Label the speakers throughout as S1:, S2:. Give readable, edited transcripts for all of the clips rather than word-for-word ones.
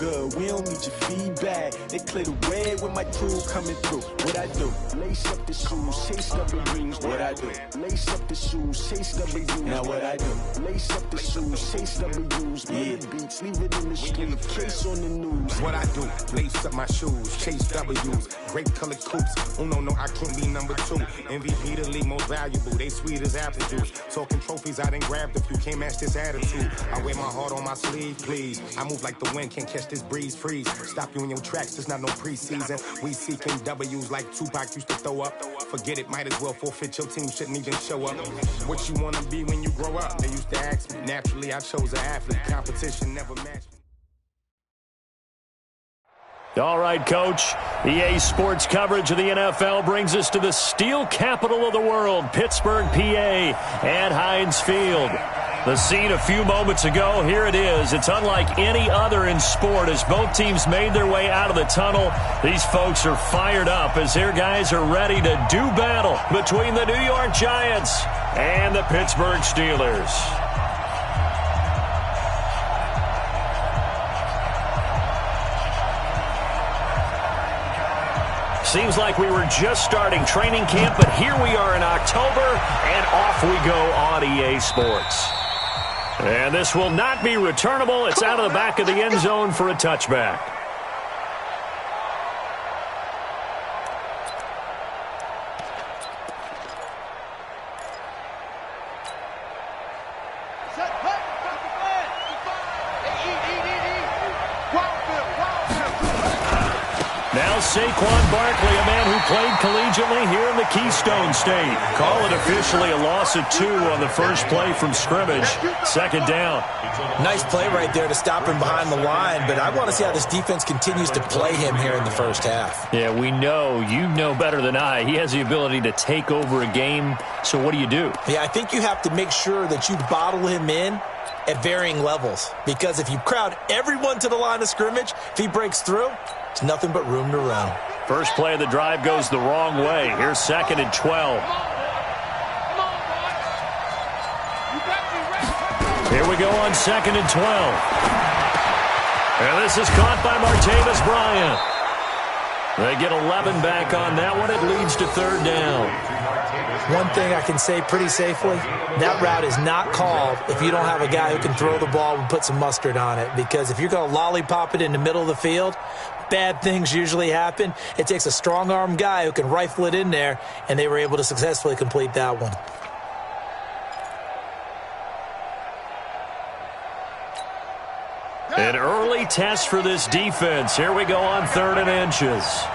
S1: good, we don't need your feedback. They clear the way when my crew coming through. What I do? Lace up the shoes, chase W's. What I do? Lace up the shoes, chase W's. Now what I do? Lace up the shoes, chase W's. Million beats, leave it in the street, case on the news.
S2: What I do? Lace up my shoes, chase W's. Grape colored coops. Oh no, I can't be number 2. MVP the league most valuable. They sweet as apple juice. Talking trophies, I done grabbed a few. Can't match this attitude. I wear my heart on my sleeve, please. I move like the wind, can't catch this breeze, freeze. Stop you in your tracks, there's not no preseason. We seeking W's like Tupac used to throw up. Forget it, might as well forfeit. Your team shouldn't even show up. What you wanna be when you grow up? They used to ask me. Naturally, I chose an athlete. Competition never matched me.
S3: All right, Coach. EA Sports coverage of the NFL brings us to the steel capital of the world, Pittsburgh, PA, at Heinz Field. The scene a few moments ago, here it is. It's unlike any other in sport as both teams made their way out of the tunnel. These folks are fired up as their guys are ready to do battle between the New York Giants and the Pittsburgh Steelers. Seems like we were just starting training camp, but here we are in October, and off we go on EA Sports. And this will not be returnable. It's out of the back of the end zone for a touchback. Now Saquon Barkley, a man who played collegiately here in the Keystone State. Call it officially a loss of 2 on the first play from scrimmage. Second down.
S4: Nice play right there to stop him behind the line, but I want to see how this defense continues to play him here in the first half.
S3: Yeah, we know. You know better than I. He has the ability to take over a game, so what do you do?
S4: Yeah, I think you have to make sure that you bottle him in at varying levels, because if you crowd everyone to the line of scrimmage, if he breaks through, it's nothing but room to run.
S3: First play of the drive goes the wrong way. Here's 2nd and 12. Here we go on 2nd and 12. And this is caught by Martavis Bryant. They get 11 back on that one. It leads to 3rd down.
S4: One thing I can say pretty safely, that route is not called if you don't have a guy who can throw the ball and put some mustard on it. Because if you're going to lollipop it in the middle of the field, bad things usually happen. It takes a strong-arm guy who can rifle it in there, and they were able to successfully complete that one.
S3: An early test for this defense. Here we go on 3rd and inches.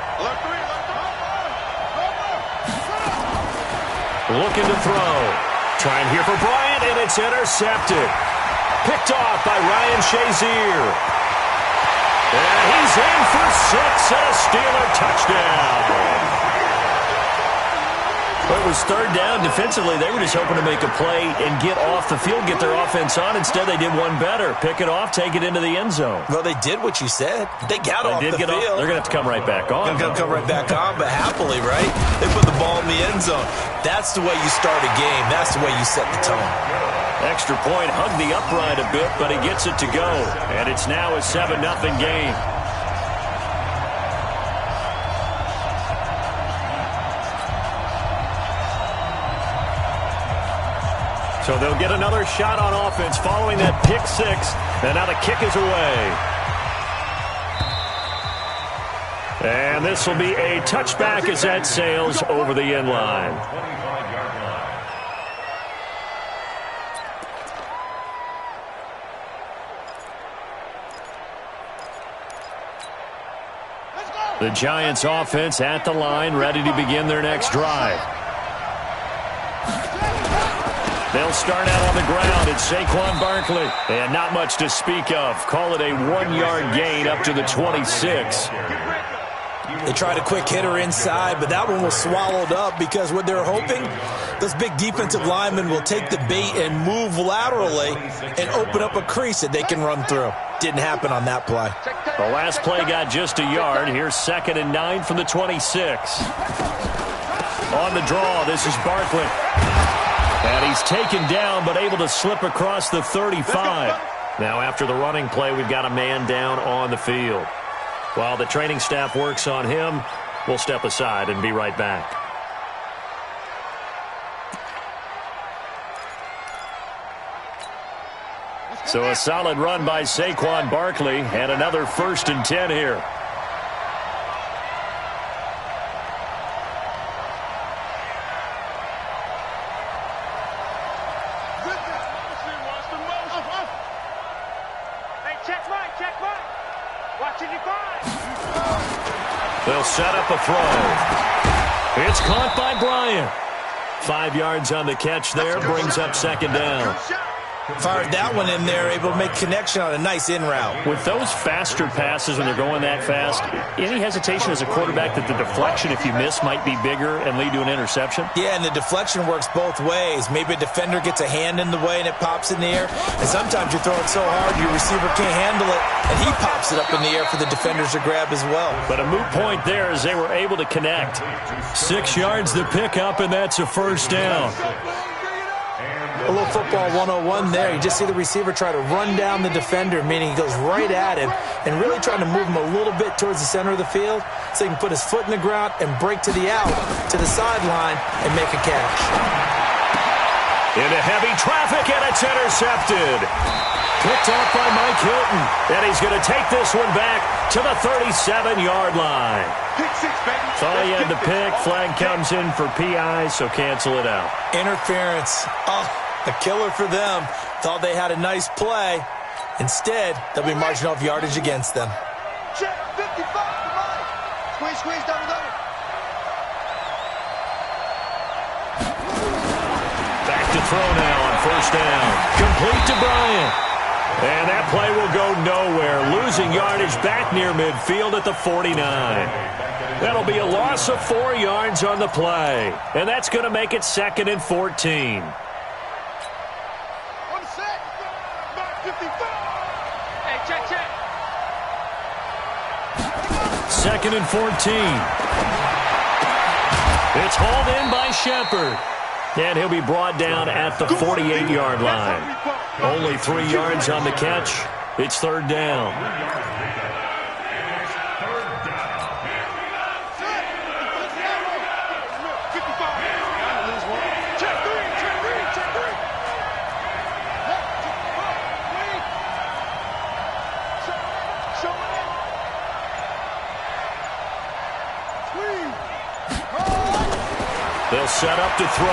S3: Looking to throw. Trying here for Bryant, and it's intercepted. Picked off by Ryan Shazier. And he's in for 6 and a Steeler touchdown. But it was 3rd down. Defensively, they were just hoping to make a play and get off the field, get their offense on. Instead, they did one better. Pick it off, take it into the end zone.
S4: Well, they did what you said. They got off the field.
S3: They're going to have to come right back on.
S4: They're going to come right back on, but happily, right? They put the ball in the end zone. That's the way you start a game. That's the way you set the tone.
S3: Extra point, hugged the upright a bit, but he gets it to go. And it's now a 7-0 game. So they'll get another shot on offense following that pick 6. And now the kick is away. And this will be a touchback as that sails over the end line. The Giants offense at the line, ready to begin their next drive. They'll start out on the ground. It's Saquon Barkley. And not much to speak of. Call it a 1-yard gain up to the 26.
S4: They tried a quick hitter inside, but that one was swallowed up because what they're hoping, those big defensive linemen will take the bait and move laterally and open up a crease that they can run through. Didn't happen on that play.
S3: The last play got just a yard. Here's 2nd and 9 from the 26. On the draw, this is Barkley. And he's taken down, but able to slip across the 35. Now, after the running play, we've got a man down on the field. While the training staff works on him, we'll step aside and be right back. So a solid run by Saquon Barkley and another 1st and 10 here. They'll set up a throw. It's caught by Bryant. 5 yards on the catch there, brings up 2nd down.
S4: Fired that one in there, able to make connection on a nice in route.
S3: With those faster passes when they're going that fast, any hesitation as a quarterback that the deflection, if you miss, might be bigger and lead to an interception?
S4: Yeah, and the deflection works both ways. Maybe a defender gets a hand in the way and it pops in the air. And sometimes you throw it so hard your receiver can't handle it, and he pops it up in the air for the defenders to grab as well.
S3: But a moot point there as they were able to connect. 6 yards to pick up, and that's a 1st down.
S4: A little football 101 there. You just see the receiver try to run down the defender, meaning he goes right at him and really trying to move him a little bit towards the center of the field so he can put his foot in the ground and break to the out, to the sideline, and make a catch.
S3: Into heavy traffic, and it's intercepted. Picked off by Mike Hilton, and he's going to take this one back to the 37-yard line. Thought he had the pick. Flag comes in for PI, so cancel it out.
S4: Interference. Oh, a killer for them. Thought they had a nice play. Instead, they'll be marching off yardage against them.
S5: Check 55 to Mike. Squeeze, double.
S3: Back to throw now on 1st down. Complete to Bryant. And that play will go nowhere. Losing yardage back near midfield at the 49. That'll be a loss of 4 yards on the play. And that's going to make it 2nd and 14. Second and 14. It's hauled in by Shepard. And he'll be brought down at the 48-yard line. Only 3 yards on the catch. It's 3rd down. They'll set up to throw.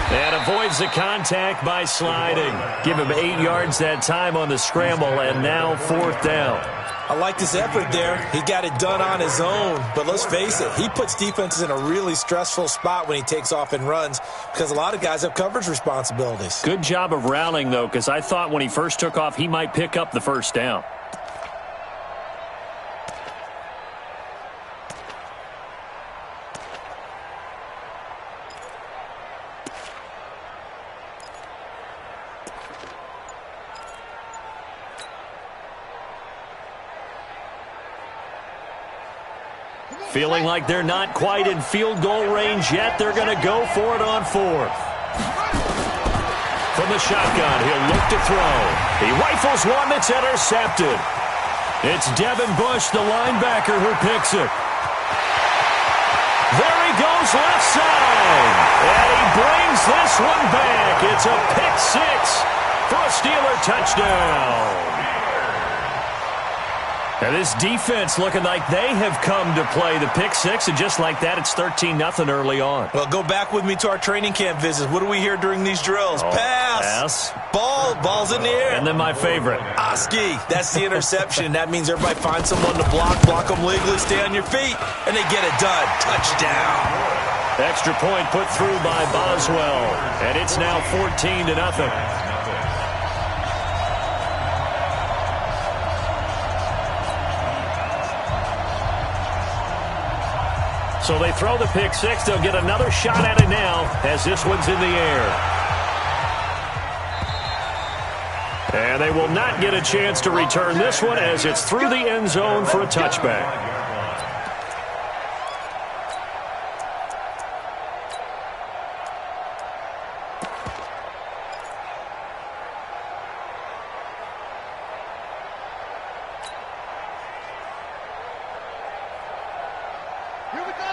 S3: And avoids the contact by sliding. Give him 8 yards that time on the scramble, and now 4th down.
S4: I like this effort there. He got it done on his own. But let's face it, he puts defenses in a really stressful spot when he takes off and runs because a lot of guys have coverage responsibilities.
S3: Good job of rallying, though, because I thought when he first took off, he might pick up the 1st down. Feeling like they're not quite in field goal range yet. They're going to go for it on 4th. From the shotgun, he'll look to throw. He rifles one that's intercepted. It's Devin Bush, the linebacker, who picks it. There he goes left side. And he brings this one back. It's a pick 6 for a Steeler touchdown. And this defense looking like they have come to play the pick 6, and just like that, it's 13-0 early on.
S4: Well, go back with me to our training camp visits. What do we hear during these drills? Pass. Ball's in the air.
S3: And then my favorite.
S4: Oski. That's the interception. That means everybody finds someone to block them legally, stay on your feet, and they get it done. Touchdown.
S3: Extra point put through by Boswell, and it's now 14-0. So they throw the pick 6. They'll get another shot at it now as this one's in the air. And they will not get a chance to return this one as it's through the end zone for a touchback.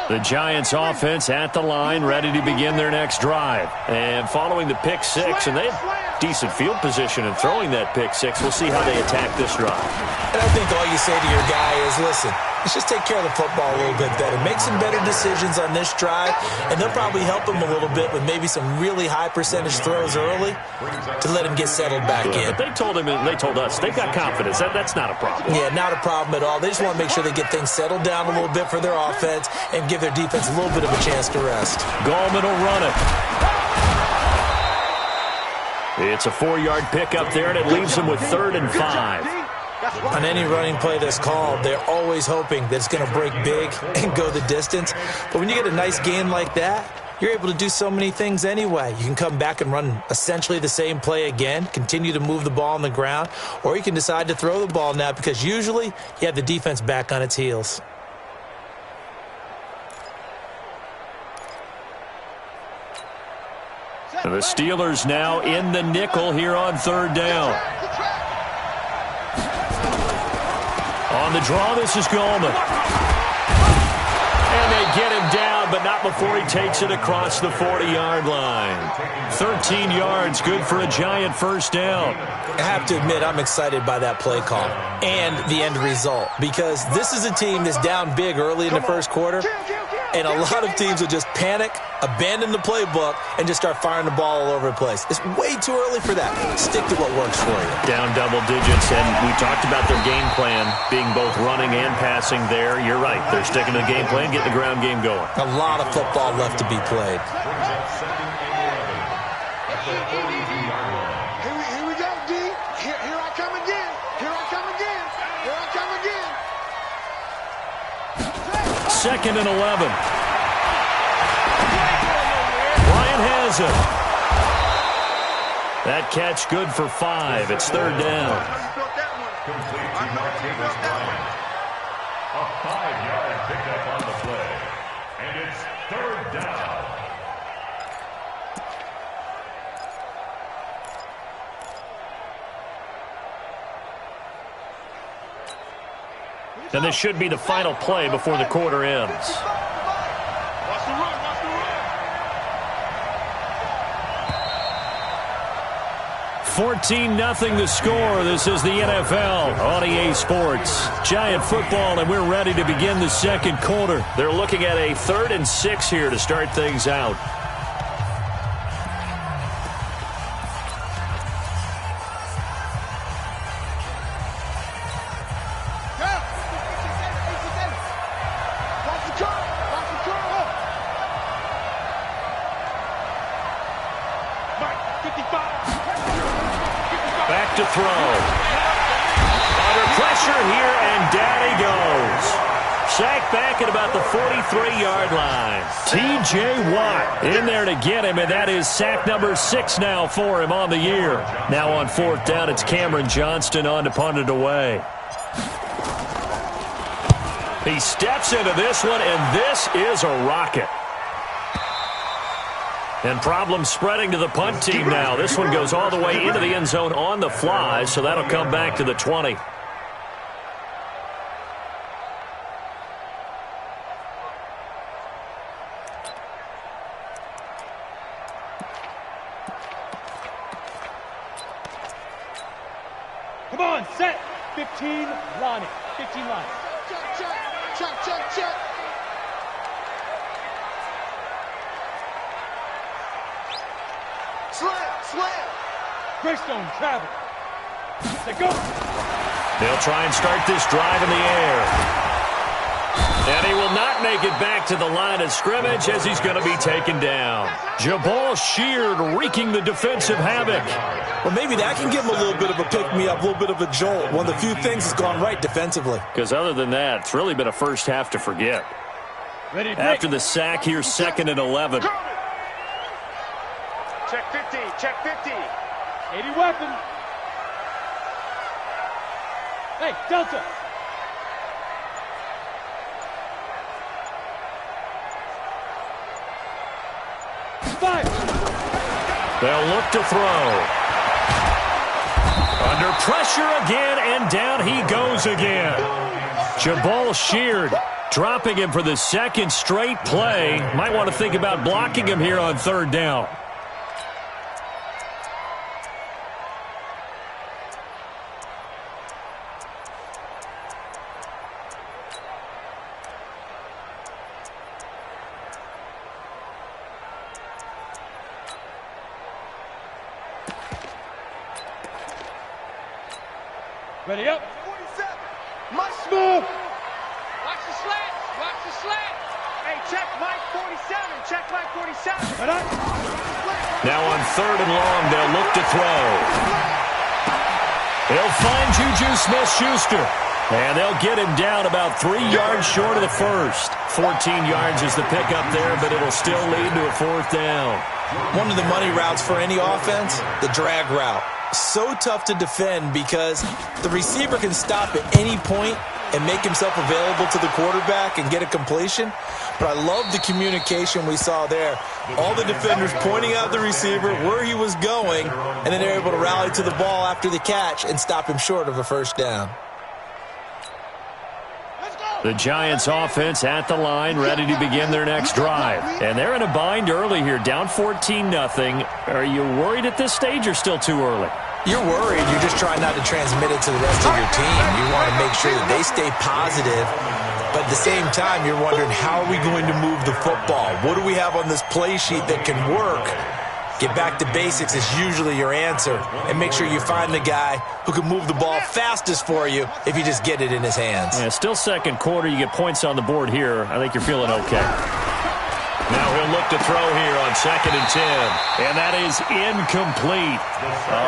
S3: The Giants offense at the line, ready to begin their next drive. And following the pick six, and they have decent field position in throwing that pick six. We'll see how they attack this drive.
S4: And I think all you say to your guy is, listen, let's just take care of the football a little bit better. Make some better decisions on this drive, and they'll probably help him a little bit with maybe some really high percentage throws early to let him get settled back in.
S3: But they told him, and they told us, they've got confidence. That's not a problem.
S4: Yeah, not a problem at all. They just want to make sure they get things settled down a little bit for their offense and give their defense a little bit of a chance to rest.
S3: Gallman will run it. It's a 4-yard pickup there, and it leaves them with 3rd and 5.
S4: On any running play that's called, they're always hoping that it's going to break big and go the distance. But when you get a nice gain like that, you're able to do so many things anyway. You can come back and run essentially the same play again, continue to move the ball on the ground, or you can decide to throw the ball now because usually you have the defense back on its heels.
S3: And the Steelers now in the nickel here on 3rd down. On the draw, this is Gallman. And they get him down, but not before he takes it across the 40-yard line. 13 yards, good for a Giant first down.
S4: I have to admit, I'm excited by that play call and the end result because this is a team that's down big early in the first quarter, and a lot of teams will just panic, abandon the playbook, and just start firing the ball all over the place. It's way too early for that. Stick to what works for you.
S3: Down double digits, and we talked about their game plan being both running and passing there. You're right. They're sticking to the game plan, getting the ground game going.
S4: A lot of football left to be played.
S5: Here we go, D. Here I come again. Here I come again. Here I come again.
S3: 2nd and 11. Bryant has it. That catch good for 5. It's 3rd down.
S6: A 5-yard pickup on the play. And it's 3rd down.
S3: And this should be the final play before the quarter ends.
S5: Watch the run, watch the run.
S3: 14-0 the score. This is the NFL on EA Sports. Giant football, and we're ready to begin the second quarter. They're looking at a 3rd and 6 here to start things out. Back to throw. Under pressure here, and down he goes. Sacked back at about the 43-yard line. T.J. Watt in there to get him, and that is sack number 6 now for him on the year. Now on 4th down, it's Cameron Johnston on to punt it away. He steps into this one, and this is a rocket. And problems spreading to the punt team now. This one goes all the way into the end zone on the fly, so that'll come back to the 20.
S7: Come on, set. 15, line it. 15 line.
S5: Check. Slam.
S7: Greystone, travel. They go.
S3: They'll try and start this drive in the air. And he will not make it back to the line of scrimmage as he's going to be taken down. Jabal Sheard wreaking the defensive havoc.
S4: Well, maybe that can give him a little bit of a pick-me-up, a little bit of a jolt. One of the few things that's gone right defensively.
S3: Because other than that, it's really been a first half to forget.
S7: Ready,
S3: After the sack, here's 2nd and 11.
S5: Check 50.
S7: 80 weapon. Hey, Delta. Fire.
S3: They'll look to throw. Under pressure again, and down he goes again. Jabal sheared, dropping him for the second straight play. Might want to think about blocking him here on third down.
S7: Ready up.
S5: 47.
S7: Must move.
S5: Watch the slant. Watch the slant. Hey, check Mike 47. Check Mike 47.
S7: Right on.
S3: Now on third and long, they'll look to throw. They'll find Juju Smith-Schuster. And they'll get him down about 3 yards short of the first. 14 yards is the pickup there, but it'll still lead to a fourth down.
S4: One of the money routes for any offense, the drag route. So tough to defend because the receiver can stop at any point and make himself available to the quarterback and get a completion. But I love the communication we saw there. All the defenders pointing out the receiver, where he was going, and then they're able to rally to the ball after the catch and stop him short of a first down.
S3: The Giants offense at the line, ready to begin their next drive. And they're in a bind early here, down 14-0. Are you worried at this stage or still too early?
S4: You're worried. You're just trying not to transmit it to the rest of your team. You want to make sure that they stay positive. But at the same time, you're wondering, how are we going to move the football? What do we have on this play sheet that can work? Get back to basics is usually your answer. And make sure you find the guy who can move the ball fastest for you if you just get it in his hands.
S3: Yeah, still second quarter. You get points on the board here. I think you're feeling okay. Now he'll look to throw here on 2nd and 10. And that is incomplete.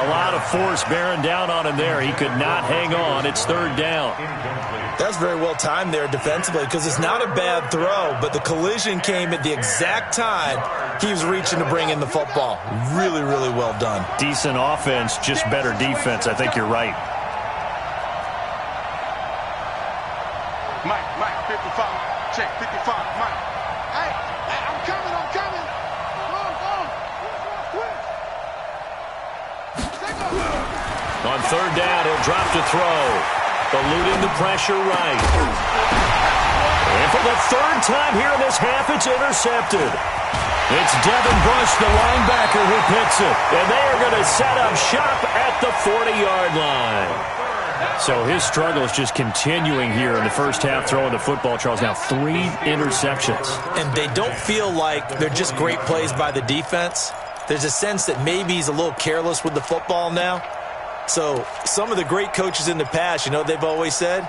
S3: A lot of force bearing down on him there. He could not hang on. It's third down.
S4: That's very well timed there defensively because it's not a bad throw, but the collision came at the exact time he was reaching to bring in the football. Really, really well done.
S3: Decent offense, just better defense. I think you're right.
S5: Mike 55. Check 55. Mike. Hey, I'm coming.
S3: On third down, he'll drop to throw. Eluding the pressure right. And for the third time here in this half, it's intercepted. It's Devin Bush, the linebacker, who picks it. And they are going to set up shop at the 40-yard line. So his struggle is just continuing here in the first half, throwing the football, Charles. Now 3 interceptions.
S4: And they don't feel like they're just great plays by the defense. There's a sense that maybe he's a little careless with the football now. So some of the great coaches in the past, you know what they've always said?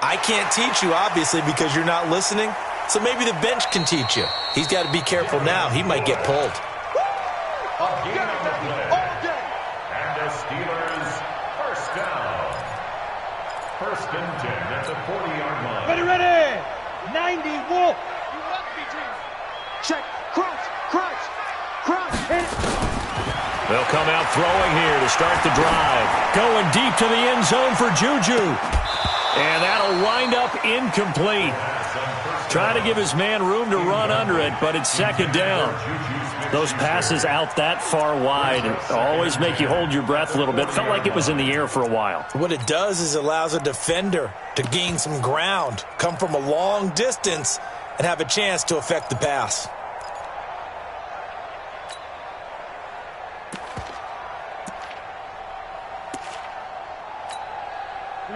S4: I can't teach you, obviously, because you're not listening. So maybe the bench can teach you. He's got to be careful now. He might get pulled.
S6: And the Steelers first down. 1st and 10 at the 40-yard line.
S7: Ready. 90 Wolf.
S5: Check. Crunch.
S7: Hit it.
S3: They'll come out throwing here to start the drive. Going deep to the end zone for Juju. And that'll wind up incomplete. Trying to give his man room to run under it, but it's 2nd down. Those passes out that far wide always make you hold your breath a little bit. Felt like it was in the air for a while.
S4: What it does is it allows a defender to gain some ground, come from a long distance, and have a chance to affect the pass.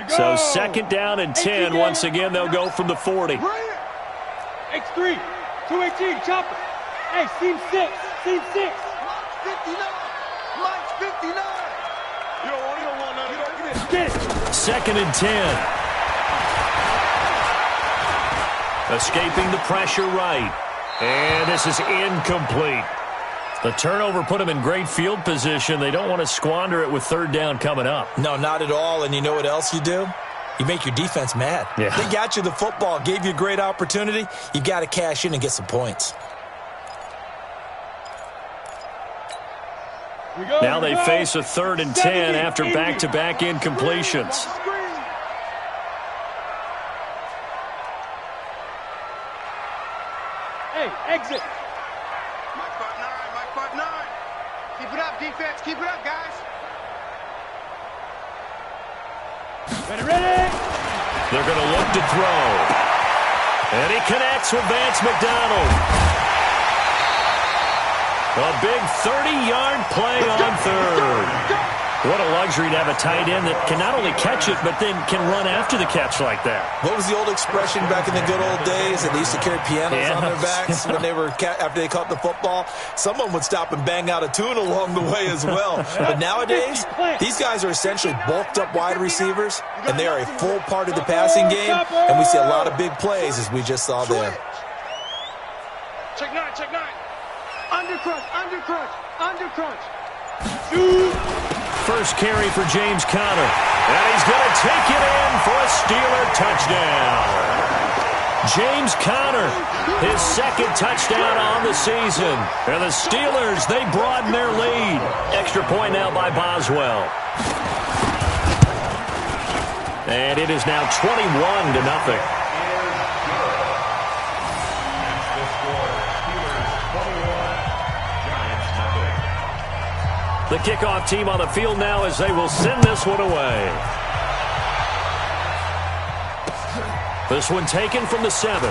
S3: So 2nd down and 10. Once again, they'll go from the 40.
S7: X3. 218. Chopper. Hey, seam 6. Seam 6.
S5: Mike's 59. Mike's 59. You don't want none of that.
S7: Get it.
S3: 2nd and 10. Escaping the pressure right. And this is incomplete. The turnover put them in great field position. They don't want to squander it with 3rd down coming up.
S4: No, not at all. And you know what else you do? You make your defense mad.
S3: Yeah.
S4: They got you the football, gave you a great opportunity. You've got to cash in and get some points.
S3: Now they face a 3rd and 10 after back-to-back incompletions.
S7: Hey, exit.
S5: Mike 9. Keep it up, defense. Keep it up, guys.
S7: Ready.
S3: They're going to look to throw. And he connects with Vance McDonald. A big 30-yard play on third. What a luxury to have a tight end that can not only catch it, but then can run after the catch like that.
S4: What was the old expression back in the good old days that they used to carry pianos on their backs when they were after they caught the football? Someone would stop and bang out a tune along the way as well. But nowadays, these guys are essentially bulked up wide receivers, and they are a full part of the passing game, and we see a lot of big plays as we just saw there.
S5: Check nine, check nine. Undercrunch, undercrunch, undercrunch.
S3: First carry for James Conner. And he's going to take it in for a Steeler touchdown. James Conner, his second touchdown on the season. And the Steelers, they broaden their lead. Extra point now by Boswell. And it is now 21-0. The kickoff team on the field now as they will send this one away. This one taken from the 7.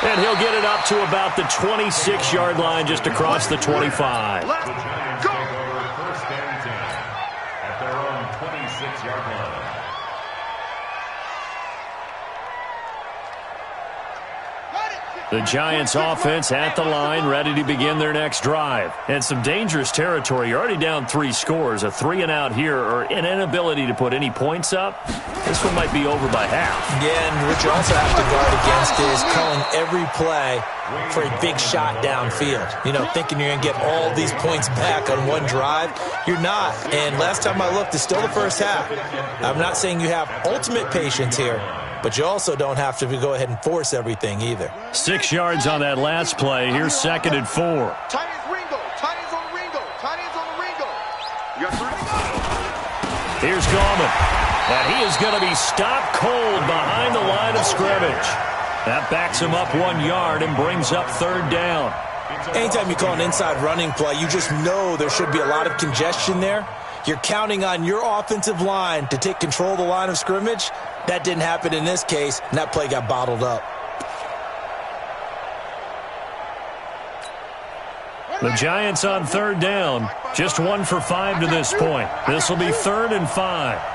S3: And he'll get it up to about the 26-yard line just across the 25.
S6: The Giants take over 1st and 10 at their own 26-yard line.
S3: The Giants offense at the line, ready to begin their next drive. And some dangerous territory. You're already down 3 scores. A 3-and-out here, or an inability to put any points up. This one might be over by half.
S4: Yeah, and what you also have to guard against is calling every play for a big shot downfield. You know, thinking you're going to get all these points back on one drive. You're not. And last time I looked, it's still the first half. I'm not saying you have ultimate patience here, but you also don't have to go ahead and force everything either.
S3: 6 yards on that last play. Here's 2nd and 4.
S5: Tight ends Ringo. Tight ends on the Ringo. Tight ends on the Ringo. You got 3.
S3: Here's Gallman. And he is going to be stopped cold behind the line of scrimmage. That backs him up 1 yard and brings up 3rd down.
S4: Anytime you call an inside running play, you just know there should be a lot of congestion there. You're counting on your offensive line to take control of the line of scrimmage. That didn't happen in this case, and that play got bottled up.
S3: The Giants on 3rd down. Just 1 for 5 to this point. This will be 3rd and 5.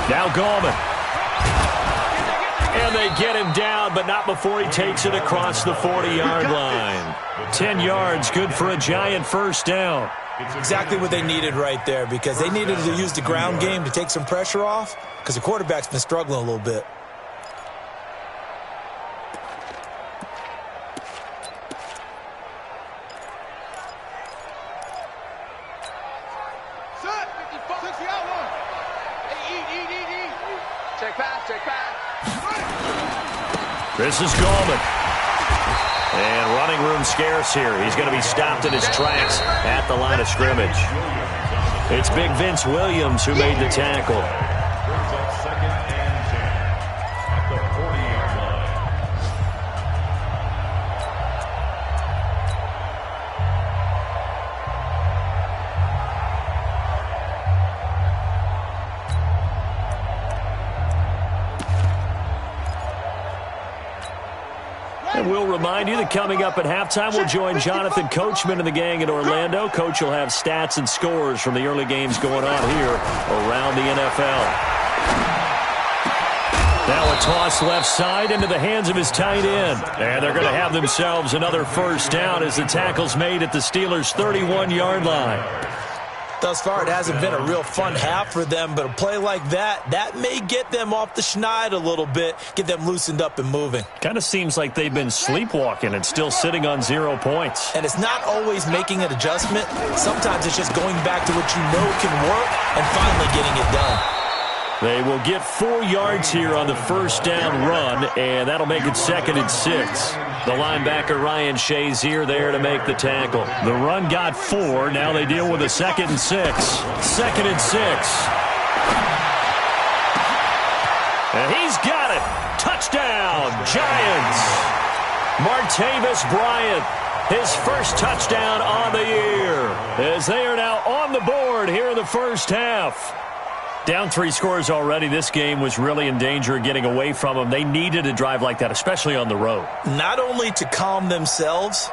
S3: Now Gallman. And they get him down, but not before he takes it across the 40-yard line. 10 yards, good for a Giant 1st down.
S4: Exactly what they needed right there, because they needed to use the ground game to take some pressure off, because the quarterback's been struggling a little bit.
S3: This is Gallman. And running room scarce here. He's going to be stopped in his tracks at the line of scrimmage. It's Big Vince Williams who made the tackle.
S6: Brings up 2nd and 10 at the 40-yard line.
S3: And we'll remind you that coming up at halftime, we'll join Jonathan Coachman and the gang in Orlando. Coach will have stats and scores from the early games going on here around the NFL. Now a toss left side into the hands of his tight end. And they're going to have themselves another 1st down as the tackle's made at the Steelers' 31-yard line.
S4: Thus far, it hasn't been a real fun half for them, but a play like that may get them off the schneid a little bit, get them loosened up and moving.
S3: Kind of seems like they've been sleepwalking and still sitting on 0 points.
S4: And it's not always making an adjustment. Sometimes it's just going back to what you know can work and finally getting it done.
S3: They will get 4 yards here on the 1st down run, and that'll make it 2nd and 6. The linebacker Ryan Shazier there to make the tackle. The run got 4. Now they deal with a 2nd and 6. 2nd and 6. And he's got it. Touchdown, Giants. Martavis Bryant, his first touchdown on the year, as they are now on the board here in the first half. Down 3 scores already. This game was really in danger of getting away from them. They needed a drive like that, especially on the road.
S4: Not only to calm themselves,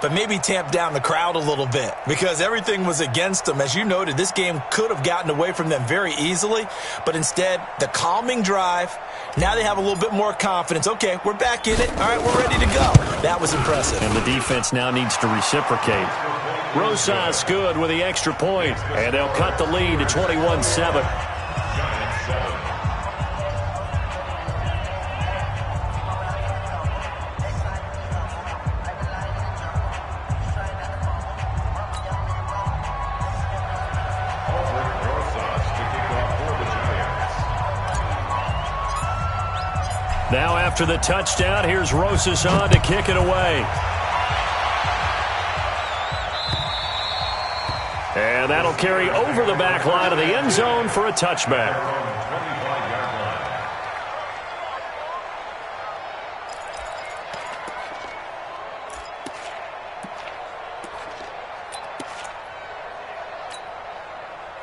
S4: but maybe tamp down the crowd a little bit, because everything was against them. As you noted, this game could have gotten away from them very easily, but instead, the calming drive, now they have a little bit more confidence. Okay, we're back in it. All right, we're ready to go. That was impressive.
S3: And the defense now needs to reciprocate. Rosas good with the extra point, and they'll cut the lead to 21-7. Now after the touchdown, here's Rosas on to kick it away. And that'll carry over the back line of the end zone for a touchback.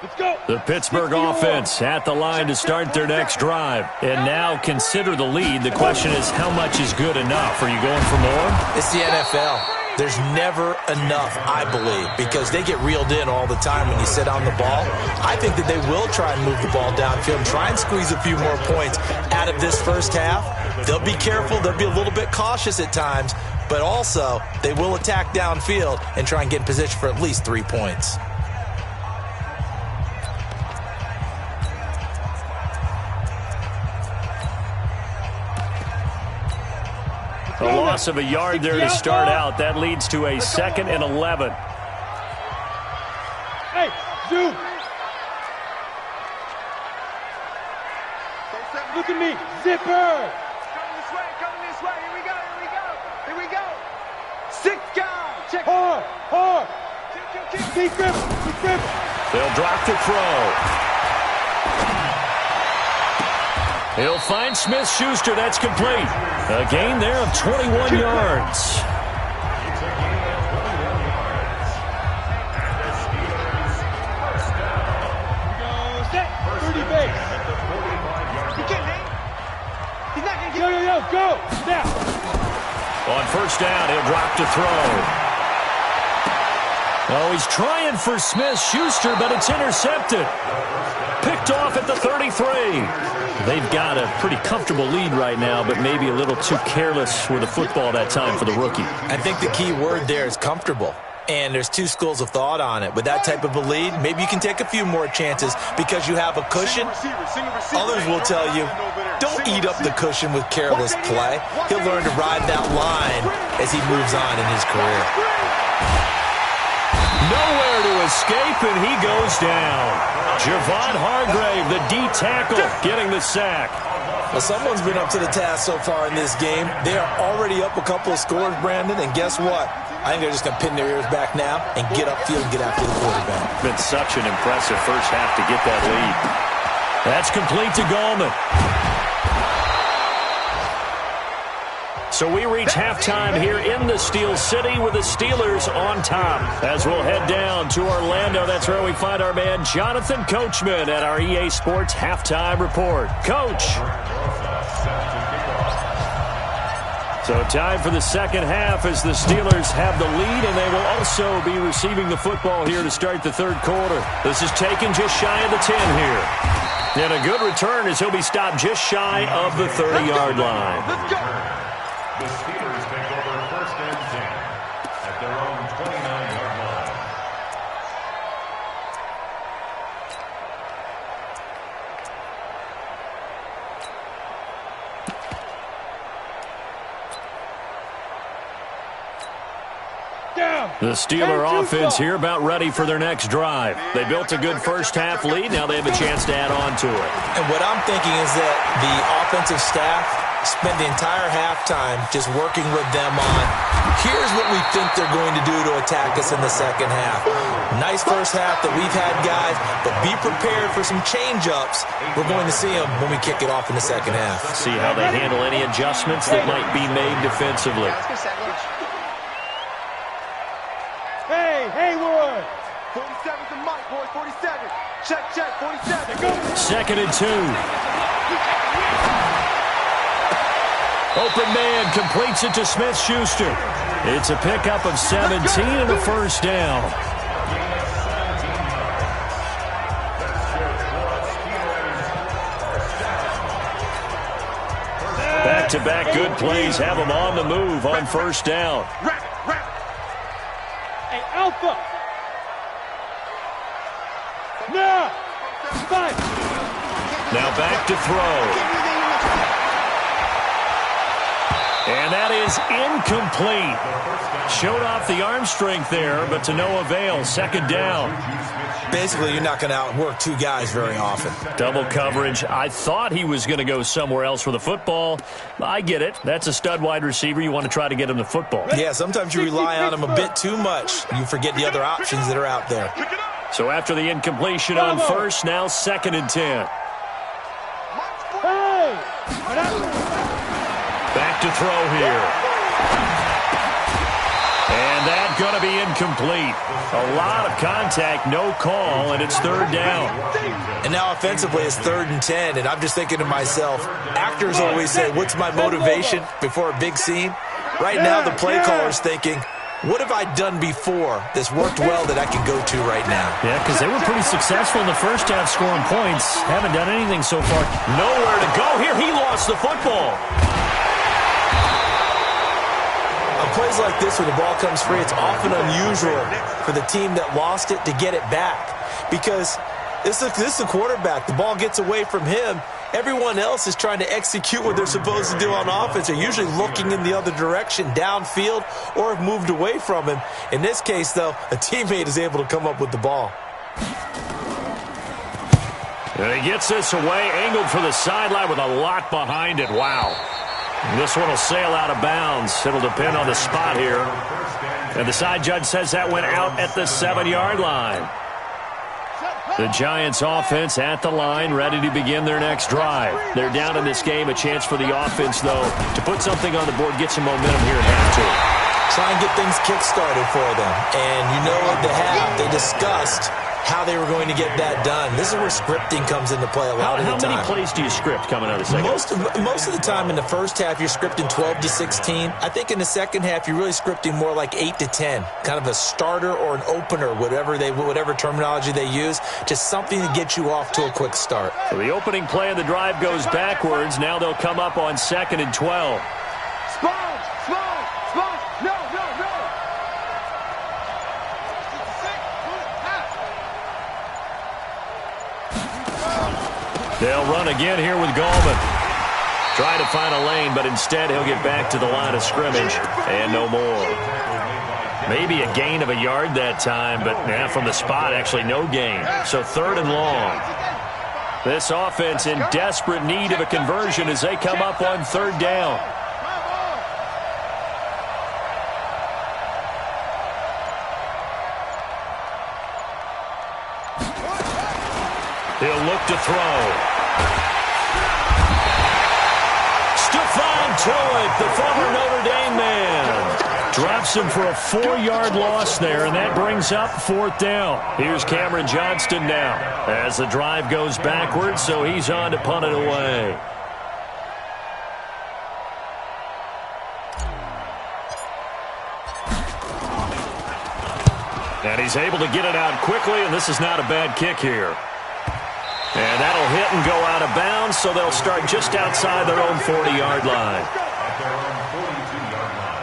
S7: Let's go.
S3: The Pittsburgh offense at the line to start their next drive. And now consider the lead. The question is, how much is good enough? Are you going for more?
S4: It's the NFL. There's never enough, I believe, because they get reeled in all the time when you sit on the ball. I think that they will try and move the ball downfield and try and squeeze a few more points out of this first half. They'll be careful. They'll be a little bit cautious at times, but also they will attack downfield and try and get in position for at least 3 points.
S3: A loss of a yard there to start out. That leads to a 2nd and 11.
S7: Hey, zoom. Look at me. Zipper.
S5: Coming this way, coming this way. Here we go, here we go. Here we go. 6 guys. Check.
S7: Hard. Keep grip.
S3: They'll drop the throw. He'll find Smith-Schuster. That's complete. A gain there of 21 yards.
S7: Go. Now.
S3: On first down, he'll drop to throw. Oh, he's trying for Smith-Schuster, but it's intercepted. Picked off at the 33. They've got a pretty comfortable lead right now, but maybe a little too careless with the football that time for the rookie.
S4: I think the key word there is comfortable. And there's 2 schools of thought on it. With that type of a lead, maybe you can take a few more chances because you have a cushion. Others will tell you, don't eat up the cushion with careless play. He'll learn to ride that line as he moves on in his career.
S3: Nowhere to escape, and he goes down. Javon Hargrave, the D tackle, getting the sack.
S4: Well, someone's been up to the task so far in this game. They are already up a couple of scores, Brandon, and guess what? I think they're just going to pin their ears back now and get upfield and get after the quarterback.
S3: Been such an impressive first half to get that lead. That's complete to Gallman. So we reach halftime here in the Steel City with the Steelers on top. As we'll head down to Orlando, that's where we find our man Jonathan Coachman at our EA Sports Halftime Report. Coach. So time for the second half as the Steelers have the lead, and they will also be receiving the football here to start the third quarter. This is taken just shy of the 10 here. And a good return as he'll be stopped just shy of the 30-yard line.
S5: Let's go.
S6: The Steelers take over 1st and 10 at their own 29-yard line.
S3: The Steeler offense here about ready for their next drive. They built a good first half lead. Now they have a chance to add on to it.
S4: And what I'm thinking is that the offensive staff spend the entire halftime just working with them on, here's what we think they're going to do to attack us in the second half. Nice first half that we've had, guys, but be prepared for some change-ups. We're going to see them when we kick it off in the second half.
S3: See how they handle any adjustments that might be made defensively.
S7: Hey, Haywood!
S5: 47's the mic, boys, 47. Check, 47.
S3: Second and 2. Open man completes it to Smith-Schuster. It's a pickup of 17 and a first down. Back-to-back good plays have them on the move on first down.
S7: Hey, Alpha! Now! Five!
S3: Now back to throw. And that is incomplete. Showed off the arm strength there, but to no avail. Second down.
S4: Basically, you're not going to outwork two guys very often.
S3: Double coverage. I thought he was going to go somewhere else for the football. I get it. That's a stud wide receiver. You want to try to get him the football.
S4: Yeah, sometimes you rely on him a bit too much. You forget the other options that are out there.
S3: So after the incompletion on first, now second and 10.
S7: Hey!
S3: Back to throw here. And that's going to be incomplete. A lot of contact, no call, and it's third down.
S4: And now offensively it's 3rd and 10, and I'm just thinking to myself, actors always say, what's my motivation before a big scene? Right now the play caller's thinking, what have I done before that's worked well that I can go to right now?
S3: Yeah, because they were pretty successful in the first half scoring points. Haven't done anything so far. Nowhere to go here. He lost the football.
S4: On plays like this where the ball comes free, it's often unusual for the team that lost it to get it back. Because this is the quarterback. The ball gets away from him. Everyone else is trying to execute what they're supposed to do on offense. They're usually looking in the other direction, downfield, or have moved away from him. In this case, though, a teammate is able to come up with the ball.
S3: And he gets this away, angled for the sideline with a lot behind it. Wow. This one will sail out of bounds. It'll depend on the spot here. And the side judge says that went out at the 7-yard line. The Giants offense at the line, ready to begin their next drive. They're down in this game. A chance for the offense, though, to put something on the board, get some momentum here at halftime.
S4: Try and get things kick-started for them. And you know what they have. They discussed how they were going to get that done. This is where scripting comes into play a lot of the time.
S3: How many plays do you script coming out of the second?
S4: Most of the time in the first half, you're scripting 12 to 16. I think in the second half, you're really scripting more like 8 to 10. Kind of a starter or an opener, whatever terminology they use. Just something to get you off to a quick start.
S3: So the opening play of the drive goes backwards. Now they'll come up on 2nd and 12. They'll run again here with Gallman. Trying to find a lane, but instead he'll get back to the line of scrimmage and no more. Maybe a gain of a yard that time, but from the spot, actually no gain. So 3rd and long. This offense in desperate need of a conversion as they come up on 3rd down. He'll look to throw. Truitt, the former Notre Dame man, drops him for a 4-yard loss there, and that brings up 4th down. Here's Cameron Johnston now as the drive goes backwards, so he's on to punt it away. And he's able to get it out quickly, and this is not a bad kick here. And that'll hit and go out of bounds, so they'll start just outside their own 40-yard line.
S6: At their own 42-yard line.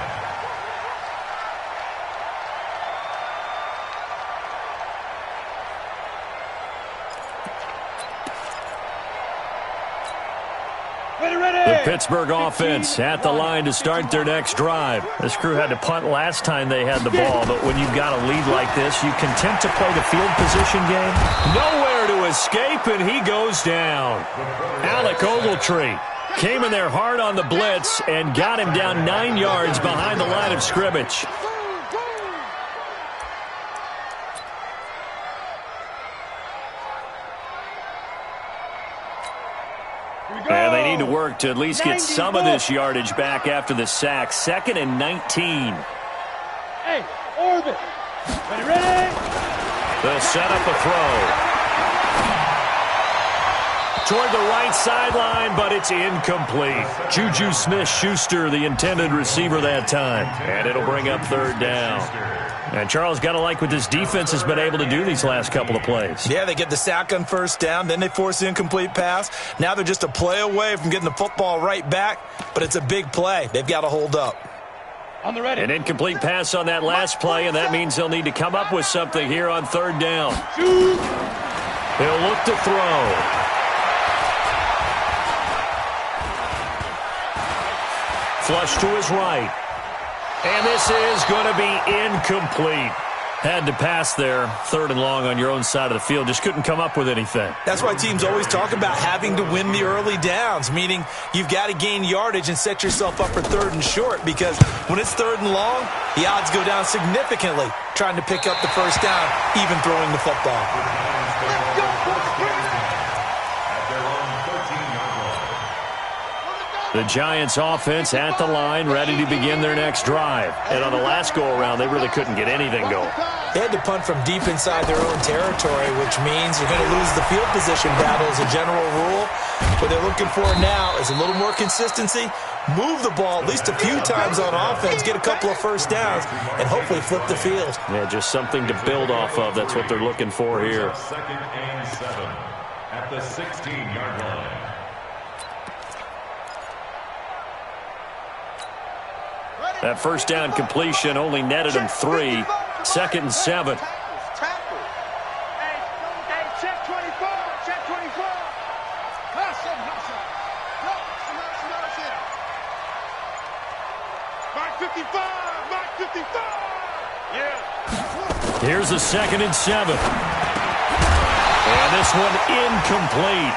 S3: The Pittsburgh offense at the line to start their next drive. This crew had to punt last time they had the ball, but when you've got a lead like this, you content to play the field position game? Nowhere to escape, and he goes down. Alec Ogletree Came in there hard on the blitz and got him down 9 yards behind the line of scrimmage. And they need to work to at least get some of this yardage back after the sack. 2nd and 19.
S7: Hey, orbit. Ready?
S3: They'll set up a throw. Toward the right sideline, but it's incomplete. Juju Smith-Schuster, the intended receiver that time. And it'll bring up 3rd down. And Charles, got to like what this defense has been able to do these last couple of plays.
S4: Yeah, they get the sack on 1st down, then they force the incomplete pass. Now they're just a play away from getting the football right back, but it's a big play. They've got to hold up.
S7: On the ready.
S3: An incomplete pass on that last play, and that means they'll need to come up with something here on 3rd down. He'll look to throw. Flush to his right. And this is going to be incomplete. Had to pass there, 3rd and long on your own side of the field. Just couldn't come up with anything.
S4: That's why teams always talk about having to win the early downs, meaning you've got to gain yardage and set yourself up for 3rd and short, because when it's 3rd and long, the odds go down significantly trying to pick up the 1st down, even throwing the football.
S3: The Giants offense at the line, ready to begin their next drive. And on the last go-around, they really couldn't get anything going.
S4: They had to punt from deep inside their own territory, which means you're going to lose the field position battle as a general rule. What they're looking for now is a little more consistency, move the ball at least a few times on offense, get a couple of 1st downs, and hopefully flip the field.
S3: Yeah, just something to build off of. That's what they're looking for here.
S6: 2nd and 7 at the 16-yard line.
S3: That 1st down completion only netted him 3. 2nd and 7.
S5: Hey, check 24. Check 24. Hustle. Mark 55. Mark 55. Yeah.
S3: Here's the 2nd and 7. And this one incomplete.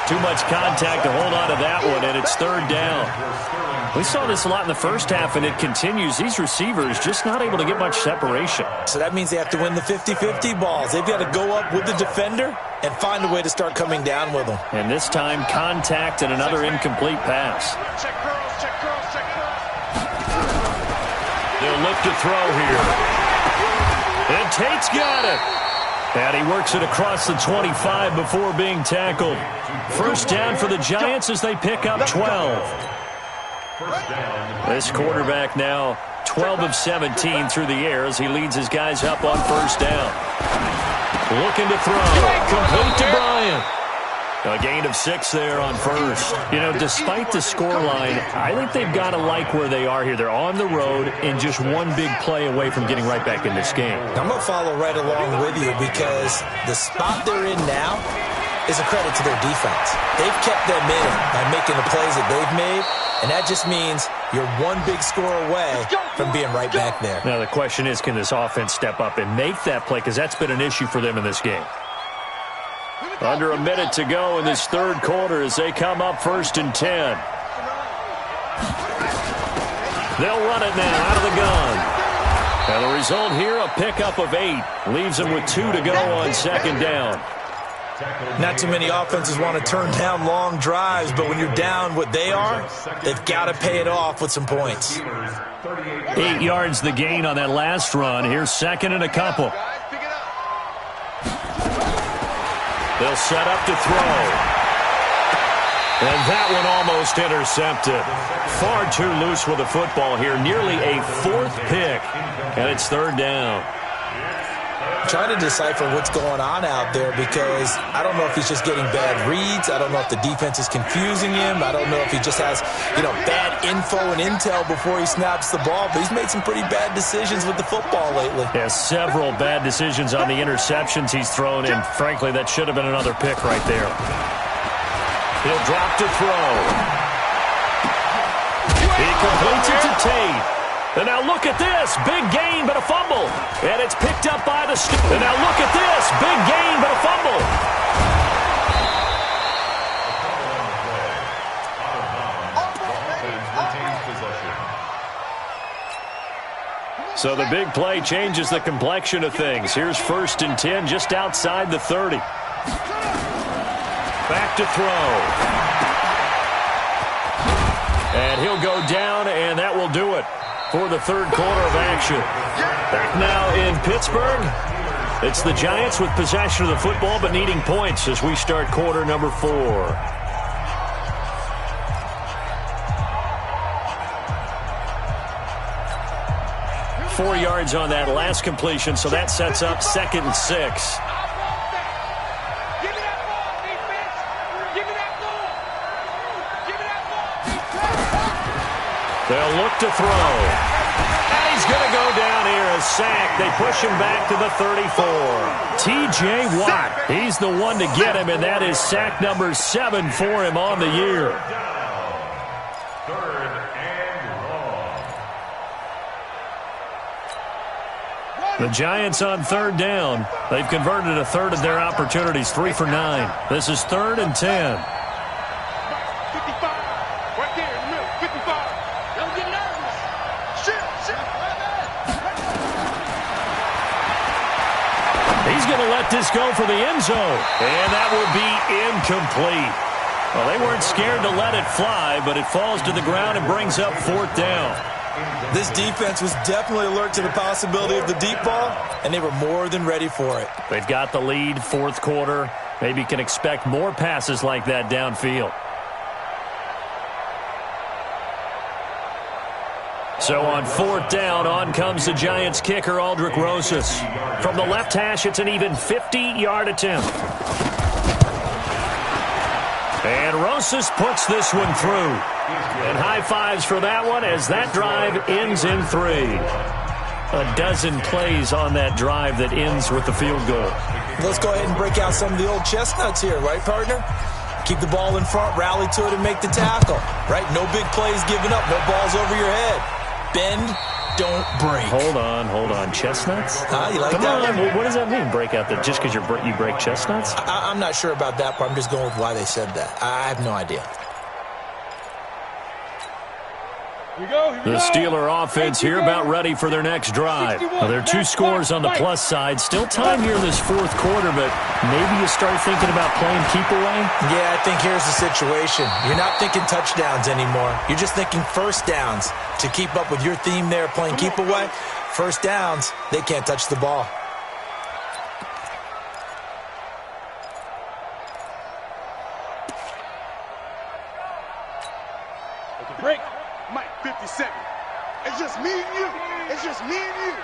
S3: Too much contact to hold on to that one, and it's 3rd down. We saw this a lot in the 1st half, and it continues. These receivers just not able to get much separation.
S4: So that means they have to win the 50-50 balls. They've got to go up with the defender and find a way to start coming down with them.
S3: And this time, contact and another incomplete pass.
S5: Check girls.
S3: They'll look to throw here. And Tate's got it. And he works it across the 25 before being tackled. 1st down for the Giants as they pick up 12. This quarterback now 12 of 17 through the air as he leads his guys up on 1st down. Looking to throw. Complete to Bryant. A gain of 6 there on 1st. You know, despite the scoreline, I think they've got to like where they are here. They're on the road and just one big play away from getting right back in this game.
S4: I'm going to follow right along with you because the spot they're in now is a credit to their defense. They've kept them in it by making the plays that they've made, and that just means you're one big score away from being right back there.
S3: Now the question is, can this offense step up and make that play? Because that's been an issue for them in this game. Under a minute to go in this 3rd quarter as they come up 1st and 10. They'll run it now out of the gun. And the result here, a pickup of 8. Leaves them with 2 to go on 2nd down.
S4: Not too many offenses want to turn down long drives, but when you're down what they are, they've got to pay it off with some points.
S3: 8 yards the gain on that last run. Here's 2nd and a couple. They'll set up to throw. And that one almost intercepted. Far too loose with the football here. Nearly a 4th pick. And it's 3rd down.
S4: Trying to decipher what's going on out there because I don't know if he's just getting bad reads. I don't know if the defense is confusing him. I don't know if he just has, bad info and intel before he snaps the ball. But he's made some pretty bad decisions with the football lately.
S3: Yeah, several bad decisions on the interceptions he's thrown, and frankly, that should have been another pick right there. He'll drop to throw. He completes it to Tate. And now look at this. Big gain, but a fumble. And it's picked up by the... And now look at this. Big gain, but a fumble. So the big play changes the complexion of things. Here's 1st and 10 just outside the 30. Back to throw. And he'll go down, and that will do it for the third quarter of action. Back now in Pittsburgh. It's the Giants with possession of the football but needing points as we start quarter number 4. 4 yards on that last completion, so that sets up 2nd and 6. They'll look to throw. And he's going to go down here, a sack. They push him back to the 34. T.J. Watt, he's the one to get him, and that is sack number 7 for him on the year. The Giants on 3rd down. They've converted a third of their opportunities, 3 for 9. This is 3rd and 10.
S5: 55. Right there in the middle. 55. Don't get nervous. Shit.
S3: He's going to let this go for the end zone. And that will be incomplete. Well, they weren't scared to let it fly, but it falls to the ground and brings up 4th down.
S4: This defense was definitely alert to the possibility of the deep ball, and they were more than ready for it.
S3: They've got the lead, 4th quarter. Maybe can expect more passes like that downfield. So on 4th down, on comes the Giants kicker, Aldrick Rosas. From the left hash, it's an even 50-yard attempt. And Rosas puts this one through. And high fives for that one as that drive ends in 3. A dozen plays on that drive that ends with the field goal.
S4: Let's go ahead and break out some of the old chestnuts here, right, partner? Keep the ball in front, rally to it, and make the tackle, right? No big plays given up, no balls over your head. Bend, don't break.
S3: Hold on. Chestnuts?
S4: You like
S3: Come
S4: that?
S3: on, what does that mean, break out that just because you break chestnuts?
S4: I'm not sure about that part. I'm just going with why they said that. I have no idea.
S3: The Steeler offense here about ready for their next drive. Well, there are 2 scores on the plus side. Still time here in this 4th quarter, but maybe you start thinking about playing keep away?
S4: Yeah, I think here's the situation. You're not thinking touchdowns anymore. You're just thinking 1st downs. To keep up with your theme there, playing keep away, 1st downs, they can't touch the ball.
S5: Break. Mike, 57. It's just me and you. It's just me and you.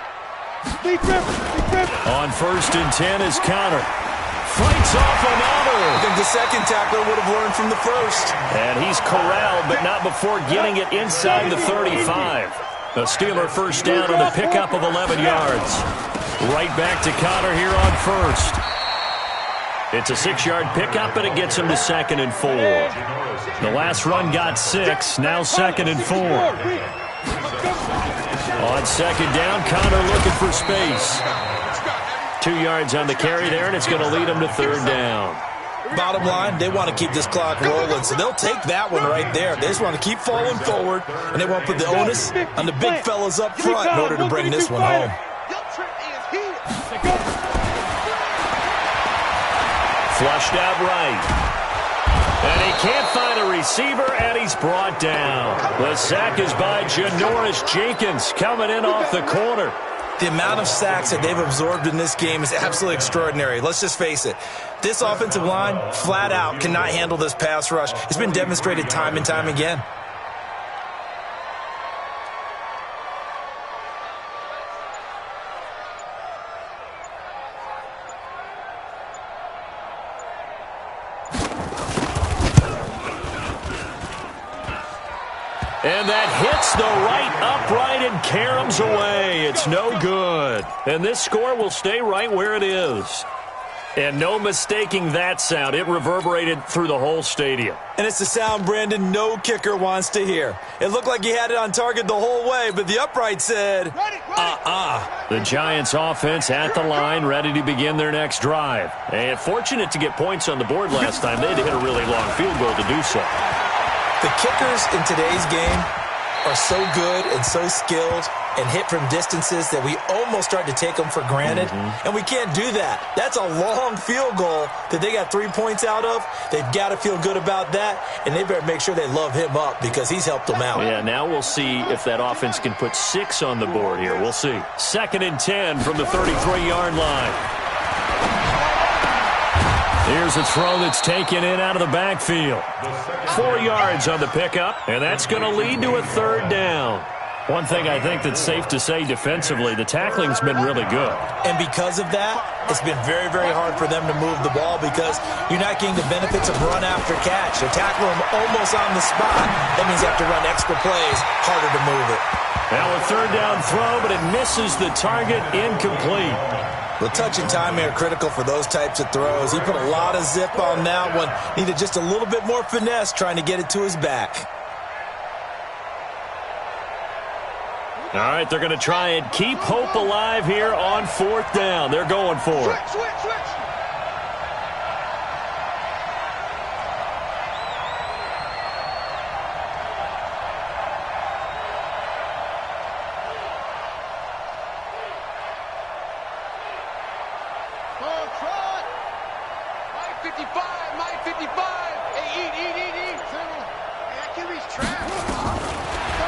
S5: Deep river.
S3: On 1st and 10 is Connor. Fights off another.
S4: I think the 2nd tackler would have learned from the 1st.
S3: And he's corralled, but not before getting it inside the 35. The Steeler 1st down on a pickup of 11 yards. Right back to Connor here on 1st. It's a 6-yard pickup, and it gets him to 2nd and 4. The last run got 6, now 2nd and 4. On 2nd down, Connor looking for space. 2 yards on the carry there, and it's going to lead him to 3rd down.
S4: Bottom line, they want to keep this clock rolling, so they'll take that one right there. They just want to keep falling forward, and they want to put the onus on the big fellas up front in order to bring this one home.
S3: Flushed out right. And he can't find a receiver, and he's brought down. The sack is by Janoris Jenkins coming in off the corner.
S4: The amount of sacks that they've absorbed in this game is absolutely extraordinary. Let's just face it. This offensive line, flat out, cannot handle this pass rush. It's been demonstrated time and time again.
S3: And that hits the right upright and caroms away. It's no good. And this score will stay right where it is. And no mistaking that sound. It reverberated through the whole stadium.
S4: And it's the sound, Brandon, no kicker wants to hear. It looked like he had it on target the whole way, but the upright said,
S3: The Giants offense at the line, ready to begin their next drive. And fortunate to get points on the board last time. They had to hit a really long field goal to do so.
S4: The kickers in today's game are so good and so skilled, and hit from distances that we almost start to take them for granted, and we can't do that. That's a long field goal that they got 3 points out of. They've got to feel good about that, and they better make sure they love him up because he's helped them out.
S3: Yeah, now we'll see if that offense can put 6 on the board here. We'll see. 2nd and 10 from the 33-yard line. Here's a throw that's taken in out of the backfield. 4 yards on the pickup, and that's going to lead to a 3rd down. One thing I think that's safe to say defensively, the tackling's been really good.
S4: And because of that, it's been very, very hard for them to move the ball because you're not getting the benefits of run after catch. They tackle them almost on the spot. That means you have to run extra plays, harder to move it.
S3: Now a 3rd down throw, but it misses the target, incomplete.
S4: Well, touch and time are critical for those types of throws. He put a lot of zip on that one. Needed just a little bit more finesse trying to get it to his back.
S3: All right, they're going to try and keep hope alive here on 4th down. They're going for it.
S5: Switch.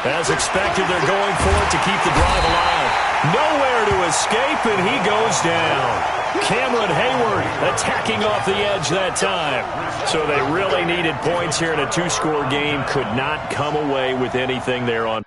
S3: As expected, they're going for it to keep the drive alive. Nowhere to escape, and he goes down. Cameron Hayward attacking off the edge that time. So they really needed points here in a 2-score game. Could not come away with anything there on.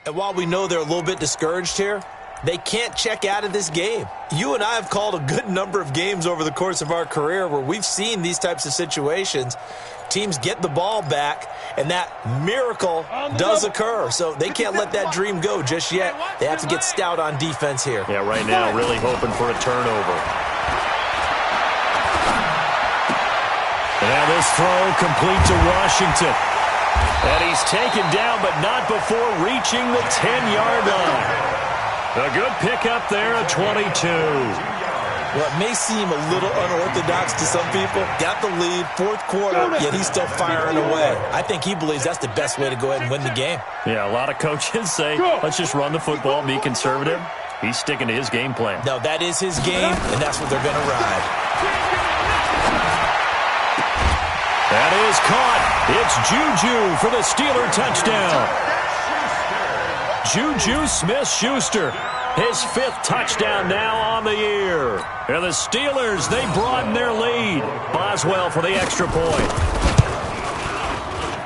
S4: And while we know they're a little bit discouraged here, they can't check out of this game. You and I have called a good number of games over the course of our career where we've seen these types of situations. Teams get the ball back, and that miracle does occur. So they can't let that dream go just yet. They have to get stout on defense here.
S3: Yeah, right now really hoping for a turnover. And now this throw complete to Washington. And he's taken down, but not before reaching the 10-yard line. A good pickup there, a 22.
S4: Well, it may seem a little unorthodox to some people. Got the lead, 4th quarter, yet he's still firing away. I think he believes that's the best way to go ahead and win the game.
S3: Yeah, a lot of coaches say, let's just run the football and be conservative. He's sticking to his game plan.
S4: No, that is his game, and that's what they're going to ride.
S3: That is caught. It's Juju for the Steeler touchdown. Juju Smith-Schuster, his 5th touchdown now on the year. And the Steelers, they broaden their lead. Boswell for the extra point.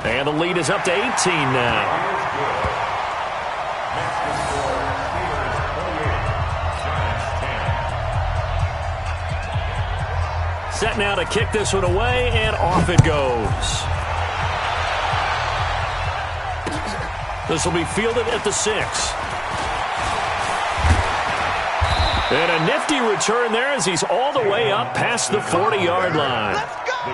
S3: And the lead is up to 18 now. Set now to kick this one away, and off it goes. This will be fielded at the 6. And a nifty return there as he's all the way up past the 40-yard line.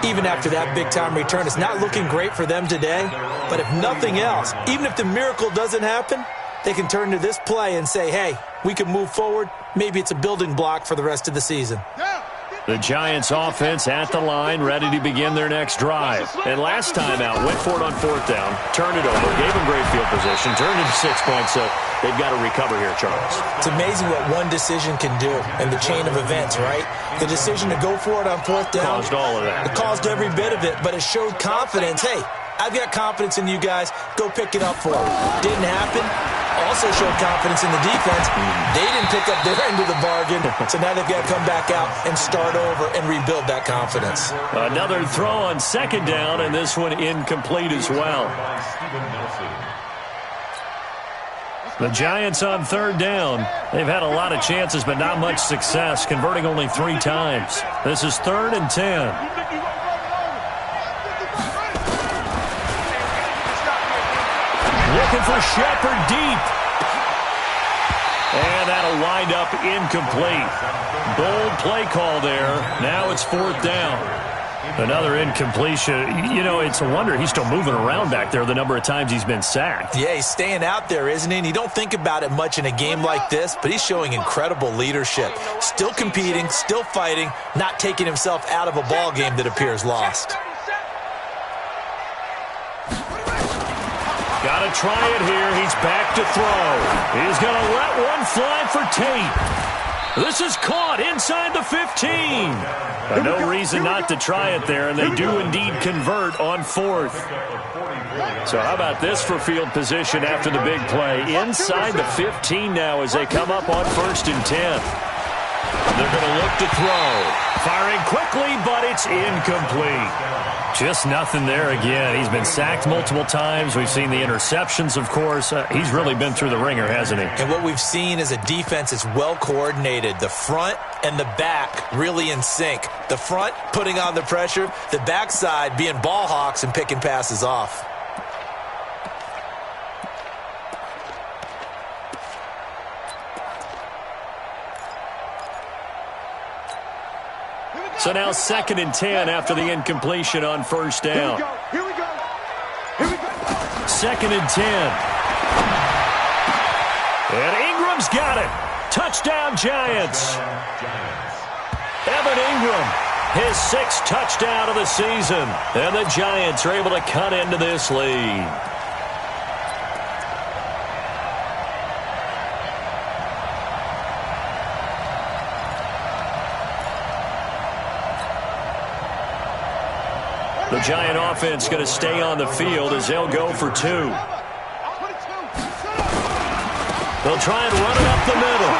S4: Even after that big-time return, it's not looking great for them today. But if nothing else, even if the miracle doesn't happen, they can turn to this play and say, hey, we can move forward. Maybe it's a building block for the rest of the season.
S3: The Giants offense at the line, ready to begin their next drive. And last time out, went for it on 4th down, turned it over, gave them great field position, turned it to 6 points, so they've got to recover here, Charles.
S4: It's amazing what one decision can do in the chain of events, right? The decision to go for it on 4th down.
S3: Caused all of that.
S4: It caused every bit of it, but it showed confidence. Hey, I've got confidence in you guys. Go pick it up for them. Didn't happen. Also showed confidence in the defense. They didn't pick up their end of the bargain, so now they've got to come back out and start over and rebuild that confidence.
S3: Another throw on 2nd down, and this one incomplete as well. The Giants on 3rd down. They've had a lot of chances, but not much success, converting only 3 times. This is 3rd and 10. looking for Shepard deep. And that'll wind up incomplete. Bold play call there. Now it's 4th down. Another incompletion. You know, it's a wonder he's still moving around back there the number of times he's been sacked.
S4: Yeah, he's staying out there, isn't he? And you don't think about it much in a game like this, but he's showing incredible leadership. Still competing, still fighting, not taking himself out of a ball game that appears lost.
S3: Got to try it here. He's back to throw. He's going to let one fly for Tate. This is caught inside the 15. No reason not to try it there, and they do indeed convert on 4th. So how about this for field position after the big play? Inside the 15 now as they come up on 1st and 10. They're going to look to throw. Firing quickly, but it's incomplete. Just nothing there again. He's been sacked multiple times. We've seen the interceptions, of course. He's really been through the ringer, hasn't he?
S4: And what we've seen is a defense that's well coordinated. The front and the back really in sync. The front putting on the pressure, the backside being ball hawks and picking passes off.
S3: So now 2nd and 10 after the incompletion on 1st down.
S5: Here we go. Here we go.
S3: 2nd and 10. And Ingram's got it. Touchdown, Giants. Evan Ingram, his 6th touchdown of the season. And the Giants are able to cut into this lead. The Giant offense going to stay on the field as they'll go for 2. They'll try and run it up the middle.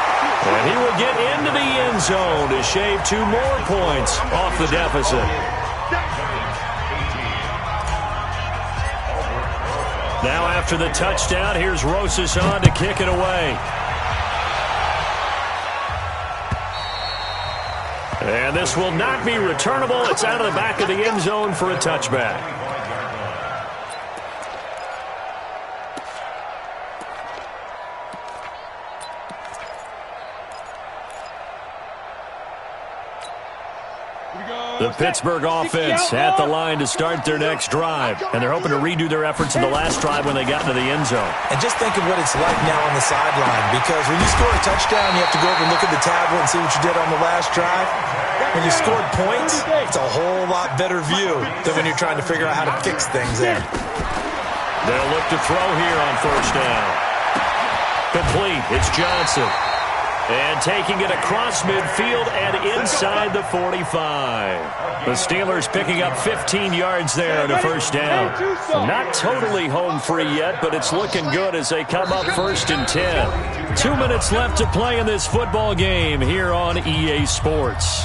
S3: And he will get into the end zone to shave 2 more points off the deficit. Now after the touchdown, here's Rosas on to kick it away. And this will not be returnable. It's out of the back of the end zone for a touchback. The Pittsburgh offense at the line to start their next drive. And they're hoping to redo their efforts in the last drive when they got into the end zone.
S4: And just think of what it's like now on the sideline. Because when you score a touchdown, you have to go over and look at the tablet and see what you did on the last drive. When you scored points, it's a whole lot better view than when you're trying to figure out how to fix things there.
S3: They'll look to throw here on 1st down. Complete. It's Johnson. And taking it across midfield and inside the 45. The Steelers picking up 15 yards there on a 1st down. Not totally home free yet, but it's looking good as they come up 1st and 10. 2 minutes left to play in this football game here on EA Sports.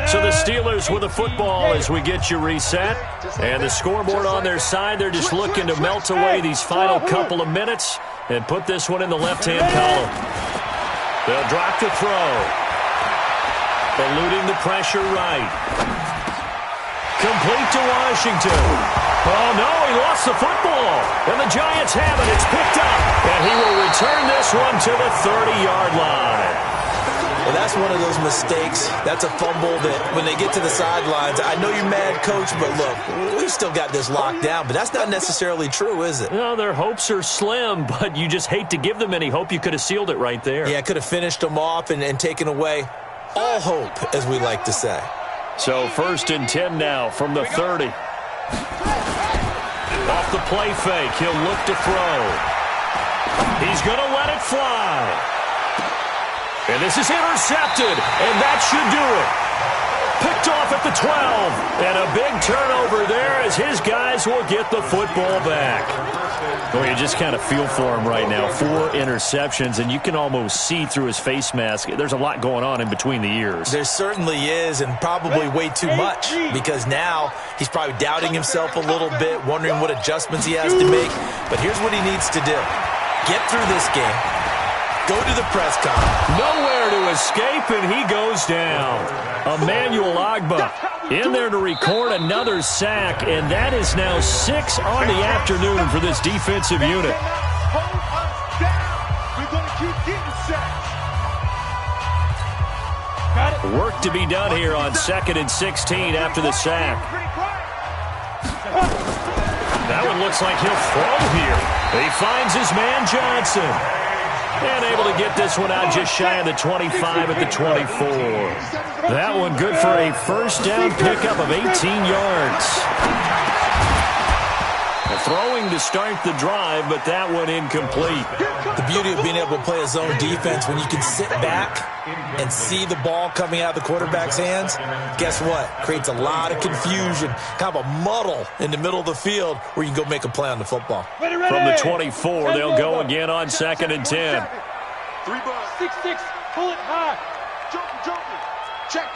S3: So the Steelers with the football as we get you reset. And the scoreboard on their side, they're just looking to melt away these final couple of minutes and put this one in the left-hand column. They'll drop to throw. Eluding the pressure right. Complete to Washington. Oh, no, he lost the football. And the Giants have it. It's picked up. And he will return this one to the 30-yard line.
S4: Well, that's one of those mistakes. That's a fumble that when they get to the sidelines, I know you're mad, Coach, but look, we still got this locked down. But that's not necessarily true, is it?
S3: No, their hopes are slim, but you just hate to give them any hope. You could have sealed it right there.
S4: Yeah, could have finished them off and taken away all hope, as we like to say.
S3: So 1st and 10 now from the 30. Off the play fake, he'll look to throw. He's going to let it fly. And this is intercepted, and that should do it. Picked off at the 12, and a big turnover there as his guys will get the football back. Well, you just kind of feel for him right now. 4 interceptions, and you can almost see through his face mask. There's a lot going on in between the ears.
S4: There certainly is, and probably way too much, because now he's probably doubting himself a little bit, wondering what adjustments he has to make. But here's what he needs to do. Get through this game. Go to the press con.
S3: Nowhere to escape, and he goes down. Emmanuel Ogbah in there to record another sack, and that is now 6 on the afternoon for this defensive unit.
S5: Hold us down. We're going to keep getting sacks.
S3: Work to be done here on 2nd and 16 after the sack. That one looks like he'll throw here. He finds his man Johnson. And able to get this one out just shy of the 25 at the 24. That one good for a first down pickup of 18 yards. Throwing to start the drive, but that one incomplete.
S4: The beauty of being able to play a zone defense when you can sit back and see the ball coming out of the quarterback's hands, guess what? Creates a lot of confusion, kind of a muddle in the middle of the field where you can go make a play on the football.
S3: From the 24, they'll go again on 2nd and 10.
S7: 6-6, pull it high.
S5: Joker. Check.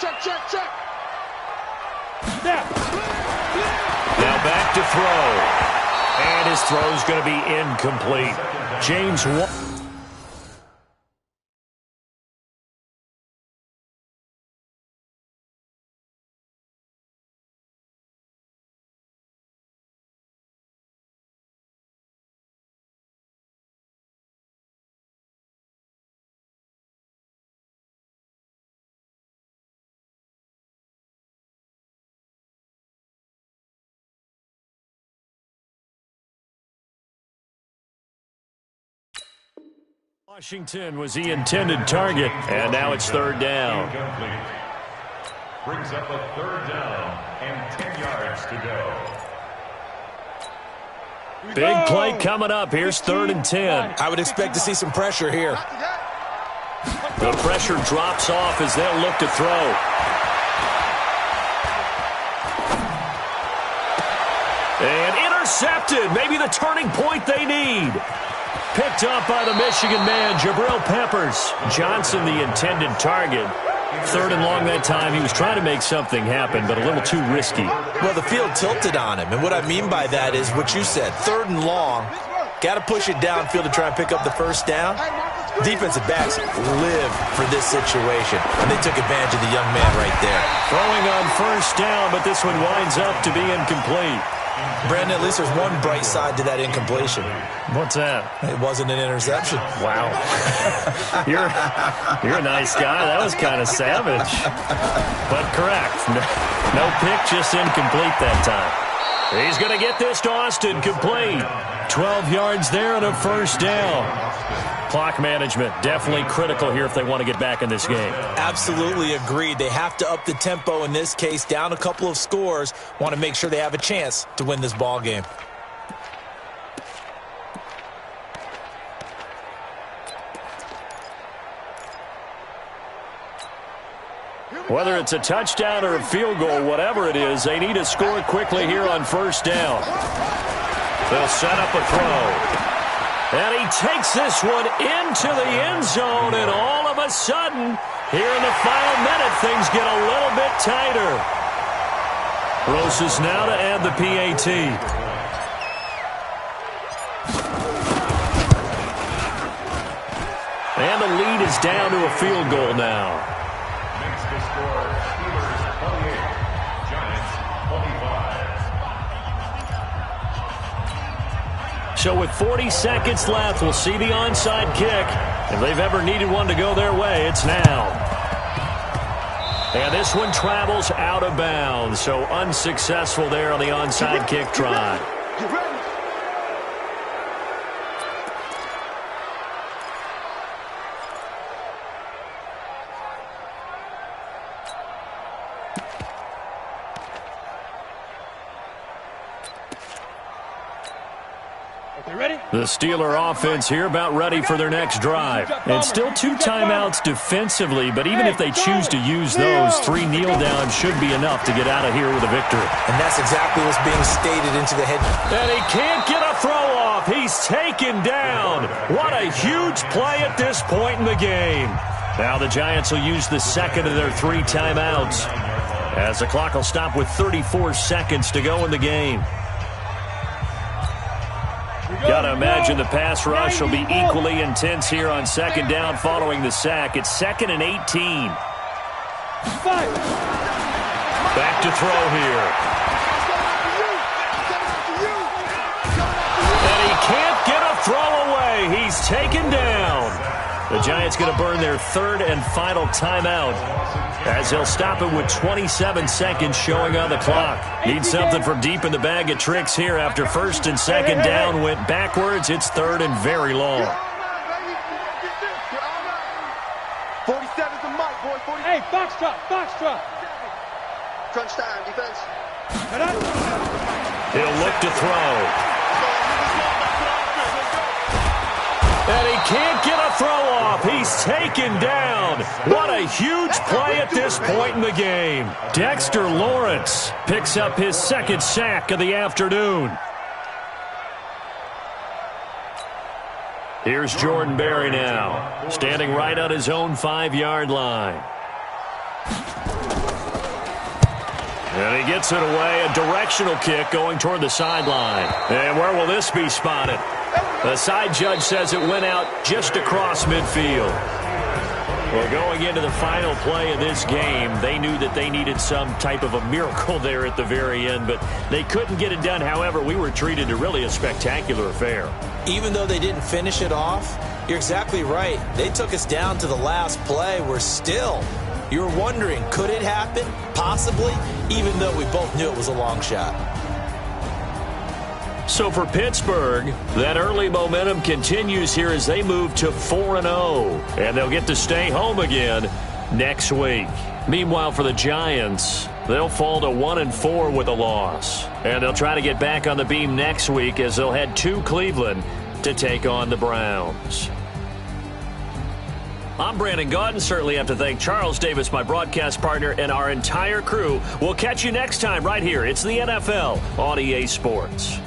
S3: Now back to throw. And his throw's going to be incomplete. James Washington was the intended target, and now it's 3rd down.
S6: Incomplete. Brings up a 3rd down and 10 yards to go.
S3: Big play coming up. Here's 3rd and 10.
S4: I would expect to see some pressure here.
S3: The pressure drops off as they'll look to throw. And intercepted. Maybe the turning point they need. Picked up by the Michigan man, Jabril Peppers. Johnson, the intended target. 3rd and long that time. He was trying to make something happen, but a little too risky.
S4: Well, the field tilted on him, and what I mean by that is what you said. 3rd and long, got to push it downfield to try and pick up the first down. Defensive backs live for this situation, and they took advantage of the young man right there.
S3: Throwing on 1st down, but this one winds up to be incomplete.
S4: Brandon, at least there's one bright side to that incompletion.
S3: What's that?
S4: It wasn't an interception.
S3: Wow. You're a nice guy. That was kind of savage. But correct. No pick, just incomplete that time. He's going to get this to Austin, complete. 12 yards there and a 1st down. Clock management, definitely critical here if they want to get back in this game.
S4: Absolutely agreed. They have to up the tempo in this case, down a couple of scores. Want to make sure they have a chance to win this ball game.
S3: Whether it's a touchdown or a field goal, whatever it is, they need to score quickly here on 1st down. They'll set up a throw. And he takes this one into the end zone, and all of a sudden, here in the final minute, things get a little bit tighter. Rosas now to add the PAT. And the lead is down to a field goal now.
S6: Makes the score Steelers 28, Giants 25.
S3: So with 40 seconds left, we'll see the onside kick. If they've ever needed one to go their way, it's now. And this one travels out of bounds, so unsuccessful there on the onside kick try.
S5: Get ready.
S3: The Steeler offense here about ready for their next drive. And still 2 timeouts defensively, but even if they choose to use those, 3 kneel downs should be enough to get out of here with a victory.
S4: And that's exactly what's being stated into the head.
S3: And he can't get a throw off. He's taken down. What a huge play at this point in the game. Now the Giants will use the second of their 3 timeouts, as the clock will stop with 34 seconds to go in the game. Got to imagine the pass rush will be equally intense here on second down following the sack. It's 2nd and 18. Back to throw here. And he can't get a throw away. He's taken down. The Giants going to burn their 3rd and final timeout as they'll stop it with 27 seconds showing on the clock. Need something from deep in the bag of tricks here after 1st and 2nd down went backwards. It's 3rd and very long.
S5: 47's the mic, boy. 40.
S7: Hey, foxtrot.
S5: Crunch time, defense.
S3: He'll look to throw. And he can't get a throw off. He's taken down. What a huge play at this point in the game. Dexter Lawrence picks up his 2nd sack of the afternoon. Here's Jordan Berry now, standing right on his own 5-yard line. And he gets it away, a directional kick going toward the sideline. And where will this be spotted? The side judge says it went out just across midfield. Well, going into the final play of this game, they knew that they needed some type of a miracle there at the very end, but they couldn't get it done. However, we were treated to really a spectacular affair.
S4: Even though they didn't finish it off, you're exactly right. They took us down to the last play. You're wondering, could it happen? Possibly, even though we both knew it was a long shot.
S3: So for Pittsburgh, that early momentum continues here as they move to 4-0. And they'll get to stay home again next week. Meanwhile, for the Giants, they'll fall to 1-4 with a loss. And they'll try to get back on the beam next week as they'll head to Cleveland to take on the Browns. I'm Brandon Gaudin. Certainly have to thank Charles Davis, my broadcast partner, and our entire crew. We'll catch you next time right here. It's the NFL on EA Sports.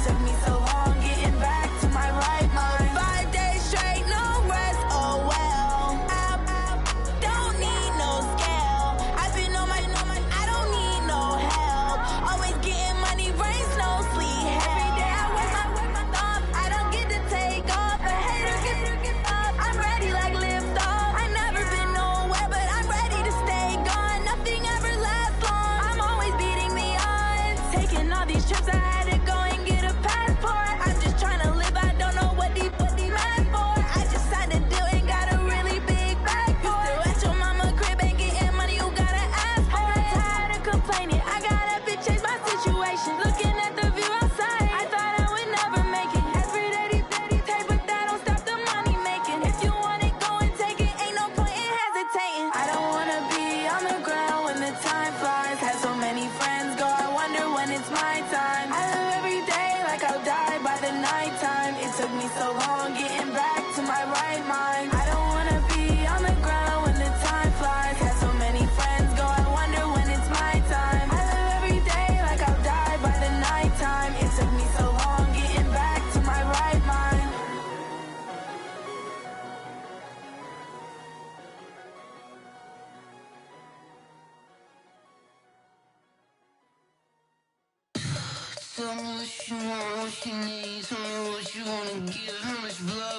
S8: Took me so long getting back to my right mind. I don't wanna be on the ground when the time flies. Had so many friends go, I wonder when it's my time. I live every day like I'll die by the nighttime. It took me so long getting back to my right mind.
S9: Tell me what you want, what you need. Tell me what you wanna give. How much blood?